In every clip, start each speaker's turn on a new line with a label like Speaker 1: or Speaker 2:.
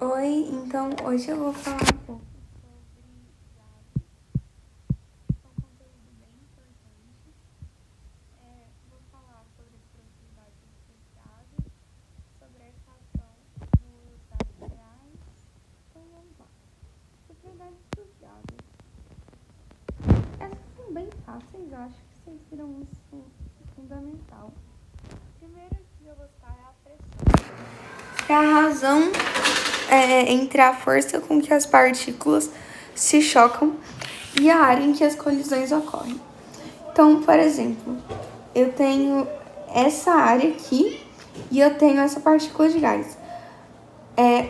Speaker 1: Oi, então hoje eu vou falar um pouco sobre gases. É um conteúdo bem importante. Vou falar sobre as propriedades dos gases, sobre a equação dos gases reais. Então vamos lá. Propriedades dos gases. Essas são bem fáceis, eu acho que vocês viram isso fundamental. Primeiro que eu vou citar é a pressão. Que é a razão entre a força com que as partículas se chocam e a área em que as colisões ocorrem. Então, por exemplo, eu tenho essa área aqui e eu tenho essa partícula de gás.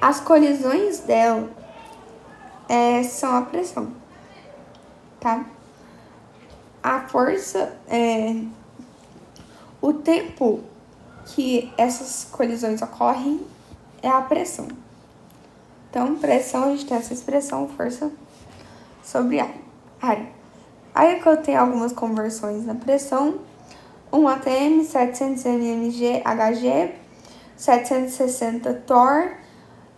Speaker 1: As colisões dela são a pressão, tá? A força, o tempo que essas colisões ocorrem é a pressão. Então, pressão, a gente tem essa expressão, força sobre área. Aí que eu tenho algumas conversões na pressão. 1 atm, 700 mmHg, 760 torr,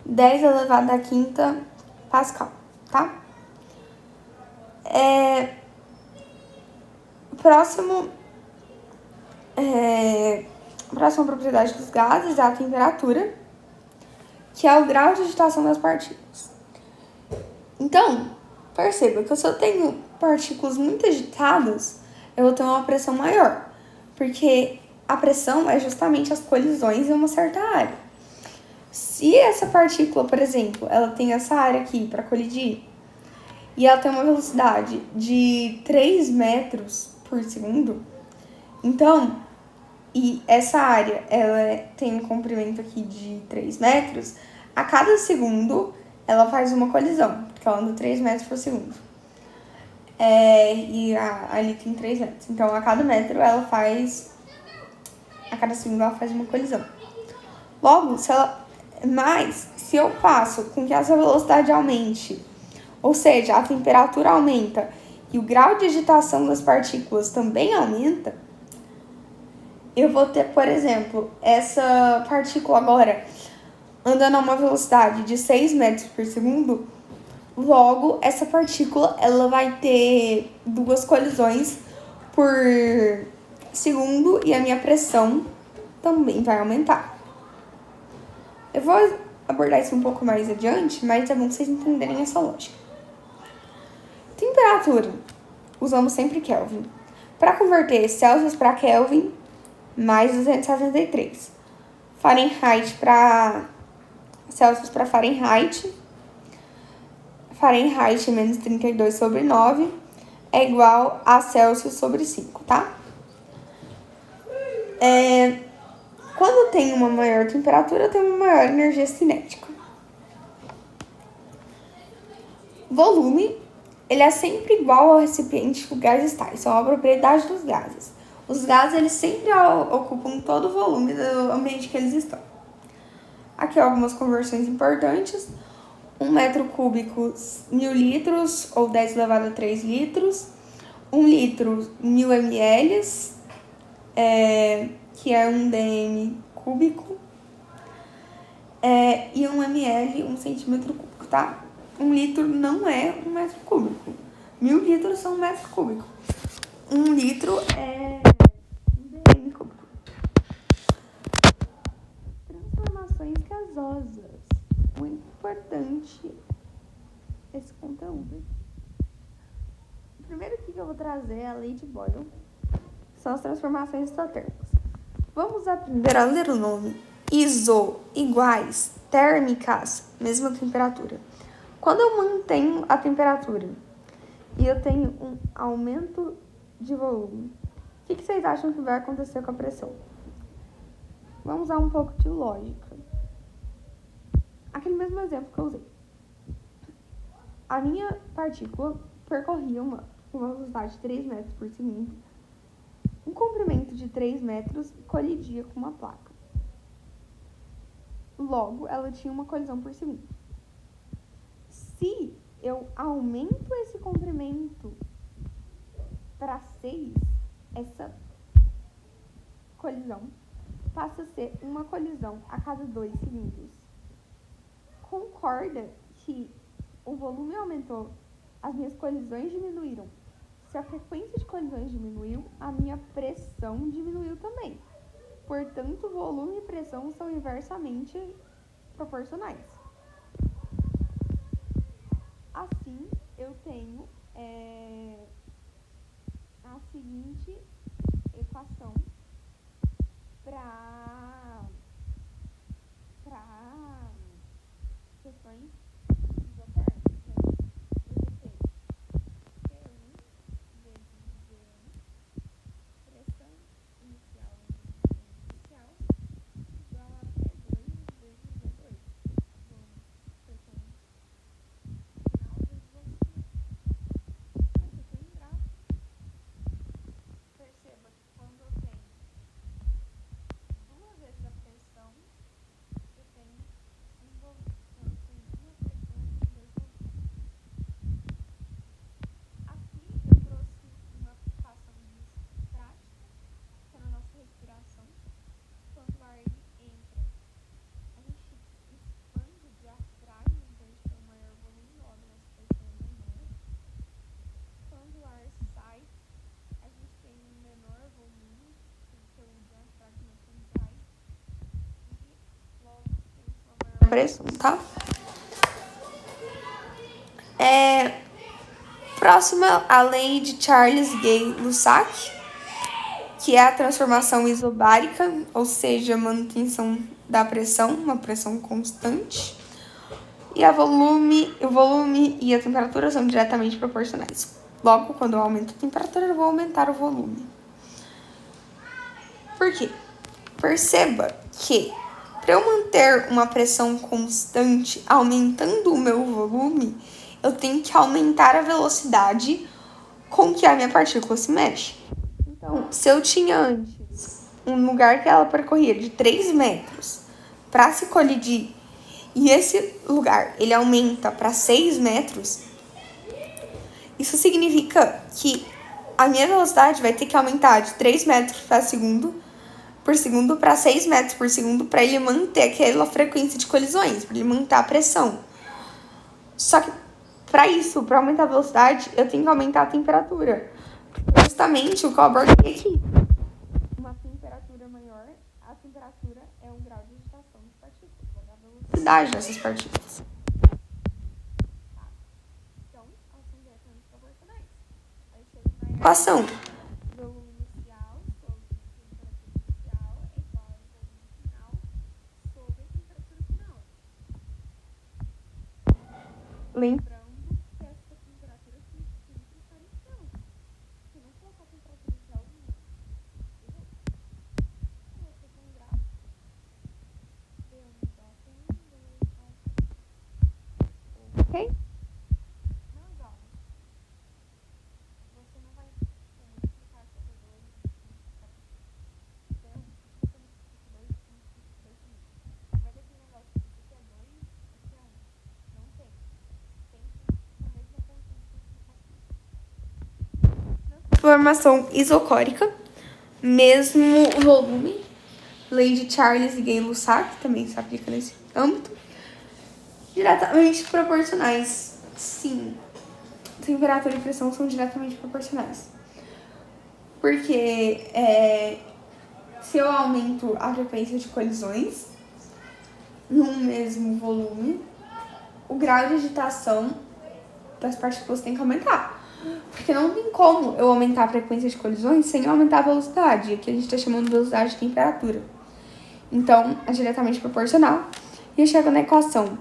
Speaker 1: 10 elevado à quinta pascal, tá? Próxima propriedade dos gases é a temperatura, que é o grau de agitação das partículas. Então, perceba que se eu tenho partículas muito agitadas, eu vou ter uma pressão maior, porque a pressão é justamente as colisões em uma certa área. Se essa partícula, por exemplo, ela tem essa área aqui para colidir, e ela tem uma velocidade de 3 metros por segundo, então, e essa área ela tem um comprimento aqui de 3 metros, a cada segundo ela faz uma colisão, porque ela anda 3 metros por segundo. Ali tem 3 metros. Então, a cada metro ela faz... A cada segundo ela faz uma colisão. Logo, se eu faço com que essa velocidade aumente, ou seja, a temperatura aumenta e o grau de agitação das partículas também aumenta, eu vou ter, por exemplo, essa partícula agora andando a uma velocidade de 6 metros por segundo, logo, essa partícula ela vai ter 2 colisões por segundo e a minha pressão também vai aumentar. Eu vou abordar isso um pouco mais adiante, mas é bom vocês entenderem essa lógica. Temperatura. Usamos sempre Kelvin. Para converter Celsius para Kelvin, mais 273. Fahrenheit para Celsius para Fahrenheit. Fahrenheit menos 32 sobre 9 é igual a Celsius sobre 5, tá? Quando eu tenho uma maior temperatura, eu tenho uma maior energia cinética. Volume, ele é sempre igual ao recipiente que o gás está. Isso é uma propriedade dos gases. Os gases, eles sempre ocupam todo o volume do ambiente que eles estão. Aqui algumas conversões importantes. 1 metro cúbico, 1000 litros, ou 10 elevado a 3 litros. 1 litro, 1000 ml, que é 1 dm cúbico. E 1 ml, 1 centímetro cúbico, tá? 1 litro não é 1 metro cúbico. 1000 litros são 1 metro cúbico. 1 litro é 1 dm cúbico. Transformações gasosas. Muito importante esse conteúdo. O primeiro que eu vou trazer é a lei de Boyle. São as transformações isotérmicas. Vamos aprender a ler o nome. Iso, iguais, térmicas, mesma temperatura. Quando eu mantenho a temperatura e eu tenho um aumento de volume, o que vocês acham que vai acontecer com a pressão? Vamos usar um pouco de lógica. Aquele mesmo exemplo que eu usei. A minha partícula percorria uma velocidade de 3 metros por segundo. Um comprimento de 3 metros colidia com uma placa. Logo, ela tinha uma colisão por segundo. Se eu aumento esse comprimento para 6, essa colisão passa a ser uma colisão a cada 2 segundos. concorda que o volume aumentou, as minhas colisões diminuíram. Se a frequência de colisões diminuiu, a minha pressão diminuiu também. Portanto, volume e pressão são inversamente proporcionais. Assim, eu tenho a seguinte equação para questões isotérmicas, né? Eu tenho P1 vezes V1, pressão inicial igual a P2 vezes V2, pressão final vezes volume final. Aqui eu tenho um gráfico. Perceba que quando eu tenho duas vezes a pressão, eu tenho um volume. Então, eu tenho uma pressão e dois volumes. Aqui eu trouxe uma aplicação disso prática, que é na nossa respiração. Quando o ar entra, a gente expande o diafragma, então a gente tem um maior volume, logo a nossa pressão é menor. Quando o ar sai, a gente tem um menor volume, porque o diafragma contrai, e logo temos uma maior pressão, tá? Próxima, a lei de Charles Gay-Lussac, que é a transformação isobárica, ou seja, a manutenção da pressão, uma pressão constante. E o volume e a temperatura são diretamente proporcionais. Logo, quando eu aumento a temperatura, eu vou aumentar o volume. Por quê? Perceba que, para eu manter uma pressão constante aumentando o meu volume, eu tenho que aumentar a velocidade com que a minha partícula se mexe. Então, se eu tinha antes um lugar que ela percorria de 3 metros para se colidir, e esse lugar ele aumenta para 6 metros, isso significa que a minha velocidade vai ter que aumentar de 3 metros por segundo para 6 metros por segundo para ele manter aquela frequência de colisões, para ele manter a pressão. Só que para isso, para aumentar a velocidade, eu tenho que aumentar a temperatura. Justamente o que eu abordei aqui. Uma temperatura maior, a temperatura é um grau de agitação das partículas, a velocidade dessas partículas. Então, elas são diretamente proporcionais. Aí chega na equação. Volume inicial sobre temperatura inicial é igual ao volume final sobre temperatura final. Lembrando que essa temperatura aqui sempre está inicial. Se não colocar a temperatura inicial, não. Você tem um gráfico. V1 igual a P1, V2 igual a P2. Ok? Nas aulas, você não vai multiplicar sobre 2 multiplicar P1, você multiplica 2 multiplica 2 também. Vai ter aquele negócio que isso aqui é 2, aqui é 1. Não tem. Sempre na mesma constante de multiplicação. Transformação isocórica, mesmo volume, lei de Charles e Gay-Lussac, também se aplica nesse âmbito. Diretamente proporcionais, sim. Temperatura e pressão são diretamente proporcionais. Porque se eu aumento a frequência de colisões num mesmo volume, o grau de agitação das partículas tem que aumentar. Porque não tem como eu aumentar a frequência de colisões sem aumentar a velocidade. Aqui a gente está chamando de velocidade de temperatura. Então, é diretamente proporcional. E eu chego na equação.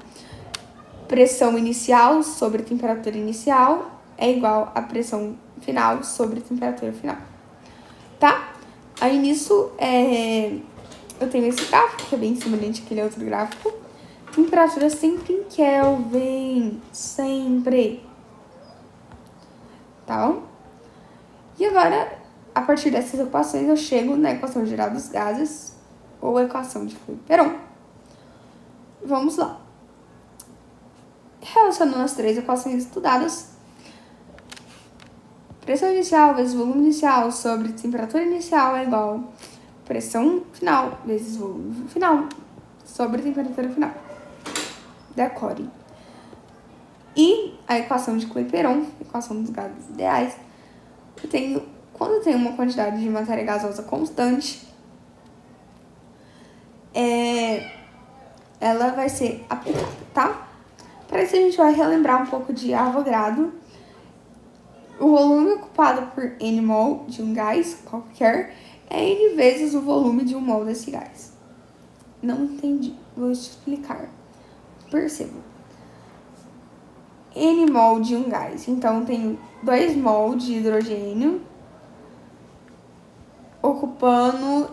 Speaker 1: Pressão inicial sobre temperatura inicial é igual a pressão final sobre temperatura final. Tá? Aí nisso, eu tenho esse gráfico, que é bem semelhante àquele outro gráfico. Temperatura sempre em Kelvin. Sempre. Tá bom? E agora, a partir dessas equações, eu chego na equação geral dos gases, ou equação de Clapeyron. Vamos lá. Relacionando as 3 equações estudadas, pressão inicial vezes volume inicial sobre temperatura inicial é igual a pressão final vezes volume final sobre temperatura final. decorem. E a equação de Clapeyron, equação dos gases ideais, quando eu tenho uma quantidade de matéria gasosa constante, ela vai ser aplicada, tá? Para isso a gente vai relembrar um pouco de Avogadro. O volume ocupado por N mol de um gás qualquer é N vezes o volume de um mol desse gás. Não entendi, vou te explicar. Perceba. N mol de um gás, então tenho 2 mol de hidrogênio ocupando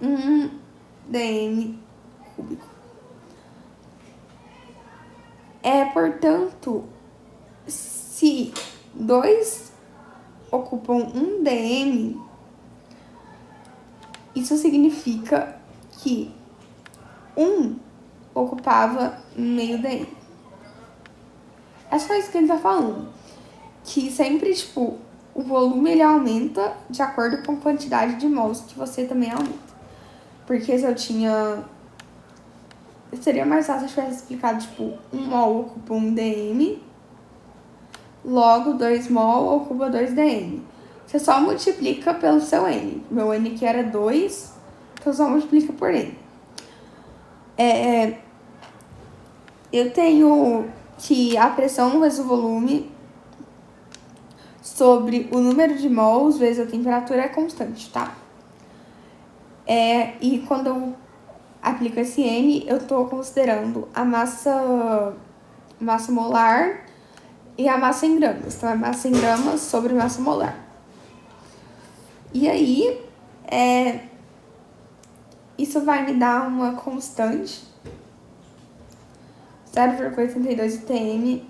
Speaker 1: 1 dm cúbico. Portanto, se 2 ocupam 1 dm, isso significa que 1 ocupava meio dm. É só isso que ele tá falando. Que sempre, tipo, o volume ele aumenta de acordo com a quantidade de mols que você também aumenta. Porque se eu tinha... Seria mais fácil se eu tivesse explicado, tipo, 1 mol ocupa 1 dm, logo 2 mol ocupa 2 dm. Você só multiplica pelo seu N. Meu N que era 2, então só multiplica por N. Eu tenho que a pressão vezes o volume sobre o número de mols vezes a temperatura é constante, tá? E quando eu aplico esse N, eu tô considerando a massa molar e a massa em gramas. Então, é massa em gramas sobre massa molar. E aí, isso vai me dar uma constante, 0,82 ITM,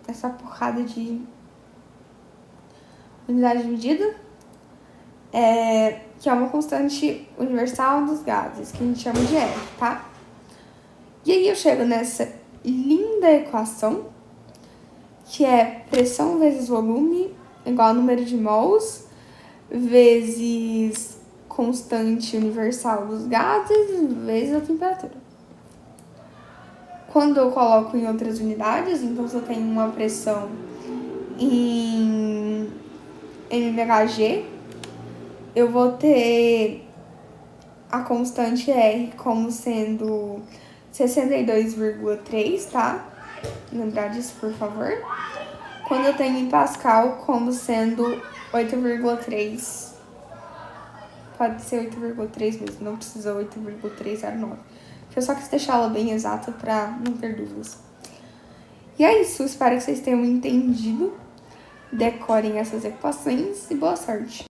Speaker 1: essa porrada de unidade de medida, que é uma constante universal dos gases, que a gente chama de R, tá? E aí eu chego nessa linda equação, que é pressão vezes volume igual ao número de mols vezes constante universal dos gases vezes a temperatura. Quando eu coloco em outras unidades, então se eu tenho uma pressão em mmHg, eu vou ter a constante R como sendo 62,3, tá? Lembrar disso, por favor. Quando eu tenho em Pascal como sendo 8,3. Pode ser 8,3 mesmo, não precisa 8,309. Eu só quis deixar ela bem exata pra não ter dúvidas. E é isso, espero que vocês tenham entendido. Decorem essas equações e boa sorte!